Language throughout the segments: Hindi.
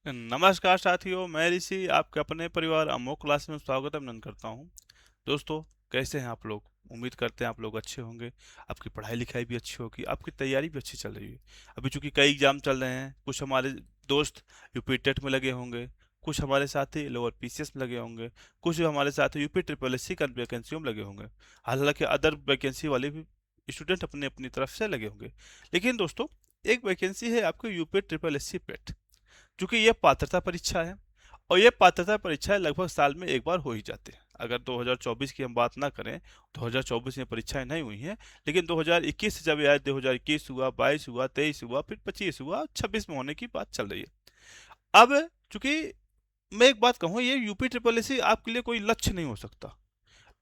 नमस्कार साथियों, मैं ऋषि आपके अपने परिवार अमोक क्लास में स्वागत अभिनंदन करता हूं। दोस्तों, कैसे हैं आप लोग? उम्मीद करते हैं आप लोग अच्छे होंगे। आपकी पढ़ाई लिखाई भी अच्छी होगी, आपकी तैयारी भी अच्छी चल रही है। अभी चूंकि कई एग्जाम चल रहे हैं, कुछ हमारे दोस्त यूपी टेट में लगे होंगे, कुछ हमारे साथी लोअर पीसीएस में लगे होंगे, कुछ हमारे साथी यूपी ट्रिपल एससी का वैकेंसियों में लगे होंगे। हालांकि अदर वैकेंसी वाले भी स्टूडेंट अपनी अपनी तरफ से लगे होंगे। लेकिन दोस्तों, एक वैकेंसी है आपके यूपी ट्रिपल एससी पेट, क्योंकि ये पात्रता परीक्षा है और ये पात्रता परीक्षाएं लगभग साल में एक बार हो ही जाती है। अगर 2024 की हम बात ना करें, 2024 में परीक्षाएं नहीं हुई हैं, लेकिन 2021 से जब आया, 2021 हुआ, 22 हुआ, 23 हुआ, फिर 25 हुआ, 26 में होने की बात चल रही है। अब चूंकि मैं एक बात कहूँ, ये यूपी ट्रिपल एससी आपके लिए कोई लक्ष्य नहीं हो सकता।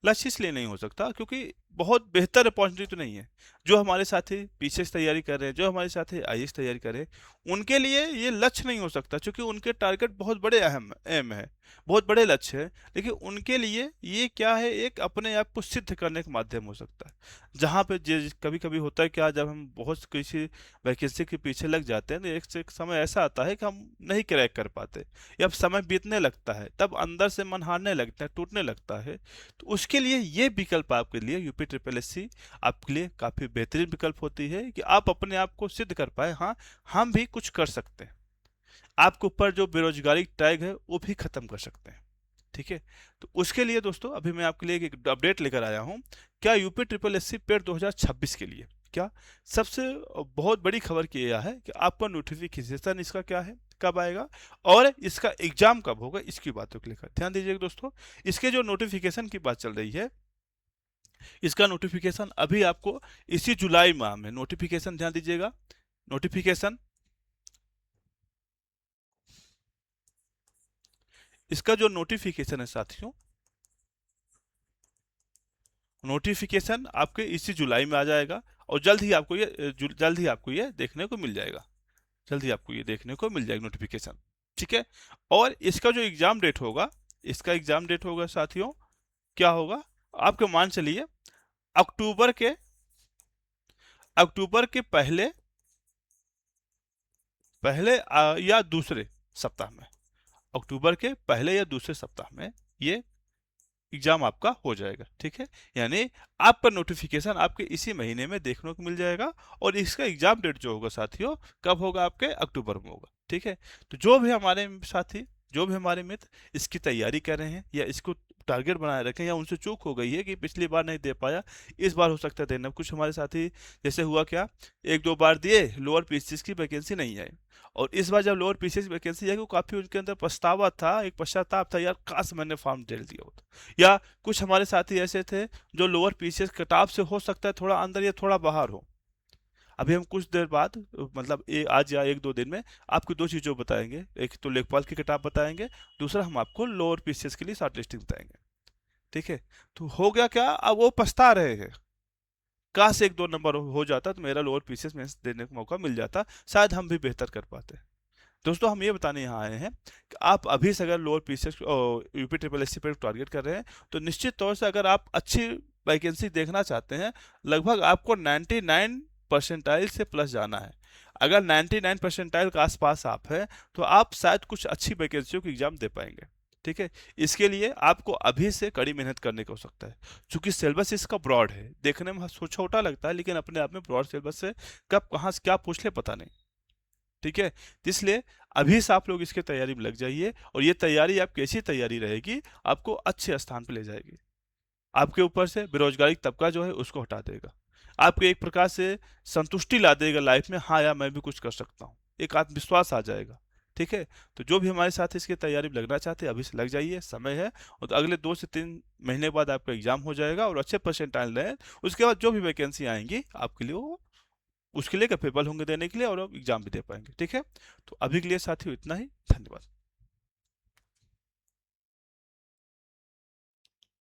लक्ष्य इसलिए नहीं हो सकता क्योंकि बहुत बेहतर अपॉर्चुनिटी तो नहीं है। जो हमारे साथी पीछे से तैयारी कर रहे हैं, जो हमारे साथी आईएएस तैयारी कर रहे हैं, उनके लिए ये लक्ष्य नहीं हो सकता, क्योंकि उनके टारगेट बहुत बड़े अहम एम है, बहुत बड़े लक्ष्य है। लेकिन उनके लिए ये क्या है, एक अपने आप को सिद्ध करने का माध्यम हो सकता है। जहाँ पे कभी कभी होता है क्या, जब हम बहुत किसी वैकेंसी के पीछे लग जाते हैं तो एक से एक समय ऐसा आता है कि हम नहीं क्रैक कर पाते, या समय बीतने लगता है, तब अंदर से मन हारने लगता है, टूटने लगता है। तो उसके लिए ये विकल्प आपके लिए यूपी ट्रिपल एससी आपके लिए काफ़ी बेहतरीन विकल्प होती है कि आप अपने आप को सिद्ध कर पाए, हाँ हम भी कुछ कर सकते हैं। आपके ऊपर जो बेरोजगारी टैग है वो भी खत्म कर सकते हैं। ठीक है, तो उसके लिए दोस्तों अभी मैं आपके लिए एक अपडेट लेकर आया हूँ। क्या यूपी ट्रिपल एससी पेड 2026 के लिए क्या सबसे बहुत बड़ी खबर की यह है कि आपका नोटिफिकेशन इसका क्या है, कब आएगा, और इसका एग्जाम कब होगा, इसकी बातों को लेकर ध्यान दीजिएगा दोस्तों। इसके जो नोटिफिकेशन की बात चल रही है, इसका नोटिफिकेशन अभी आपको इसी जुलाई माह में नोटिफिकेशन, ध्यान दीजिएगा, नोटिफिकेशन, इसका जो नोटिफिकेशन है साथियों, नोटिफिकेशन आपके इसी जुलाई में आ जाएगा और जल्द ही आपको ये देखने को मिल जाएगा। जल्द ही आपको ये देखने को मिल जाएगा नोटिफिकेशन। ठीक है, और इसका जो एग्जाम डेट होगा, इसका एग्जाम डेट होगा साथियों, क्या होगा, आपके मान चलिए अक्टूबर के अक्टूबर के पहले पहले या दूसरे सप्ताह में, अक्टूबर के पहले या दूसरे सप्ताह में ये एग्जाम आपका हो जाएगा। ठीक है, यानी आपका नोटिफिकेशन आपके इसी महीने में देखने को मिल जाएगा, और इसका एग्जाम डेट जो होगा साथियों, कब होगा, आपके अक्टूबर में होगा। ठीक है, तो जो भी हमारे साथी, जो भी हमारे मित्र इसकी तैयारी कर रहे हैं या इसको टारगेट बनाए रखें, या उनसे चूक हो गई है कि पिछली बार नहीं दे पाया, इस बार हो सकता है देना। कुछ हमारे साथी जैसे हुआ क्या, एक दो बार दिए, लोअर पीसीएस की वैकेंसी नहीं आई, और इस बार जब लोअर पीसीएस की वैकेंसी आई, वो काफी उनके अंदर पछतावा था, एक पश्चाताप था, यार काश मैंने फॉर्म दे दिया होता। या कुछ हमारे साथी ऐसे थे जो लोअर पीसीएस किताब से हो सकता है थोड़ा अंदर या थोड़ा बाहर हो। अभी हम कुछ देर बाद, मतलब आज या एक दो दिन में आपको दो चीज़ों बताएंगे, एक तो लेखपाल की किताब बताएंगे, दूसरा हम आपको लोअर पीसीएस के लिए शॉर्ट लिस्टिंग बताएंगे। ठीक है, तो हो गया क्या, अब वो पछता रहे हैं, काश एक दो नंबर हो जाता तो मेरा लोअर पीसीएस में देने का मौका मिल जाता, शायद हम भी बेहतर कर पाते। दोस्तों, हम ये बताने यहाँ आए हैं कि आप अभी से अगर lower PCS UP triple SC पर टारगेट कर रहे हैं, तो निश्चित तौर से अगर आप अच्छी वैकेंसी देखना चाहते हैं, लगभग आपको 99 परसेंटाइल से प्लस जाना है। अगर 99 परसेंटाइल के आसपास आप हैं, तो आप शायद कुछ अच्छी वैकेंसियों की एग्जाम दे पाएंगे। ठीक है, इसके लिए आपको अभी से कड़ी मेहनत करने की आवश्यकता है, क्योंकि सिलेबस इसका ब्रॉड है, देखने में छोटा लगता है, लेकिन अपने आप में ब्रॉड सिलेबस है, कब कहाँ से क्या पूछ ले पता नहीं। ठीक है, तो इसलिए अभी से आप लोग इसकी तैयारी में लग जाइए, और ये तैयारी आप कैसी तैयारी रहेगी, आपको अच्छे स्थान पर ले जाएगी। आपके ऊपर से बेरोजगारी तबका जो है उसको हटा देगा, आपको एक प्रकार से संतुष्टि ला देगा लाइफ में, हाँ यार मैं भी कुछ कर सकता हूँ, एक आत्मविश्वास आ जाएगा। ठीक है, तो जो भी हमारे साथ इसकी तैयारी में लगना चाहते हैं, अभी से लग जाइए, समय है। और तो अगले 2 से 3 महीने बाद आपका एग्जाम हो जाएगा, और अच्छे परसेंटाइल रहे, उसके बाद जो भी वैकेंसी आएंगी आपके लिए, वो उसके लिए कैपेबल होंगे देने के लिए, और आप एग्जाम भी दे पाएंगे। ठीक है, तो अभी के लिए साथियों इतना ही, धन्यवाद।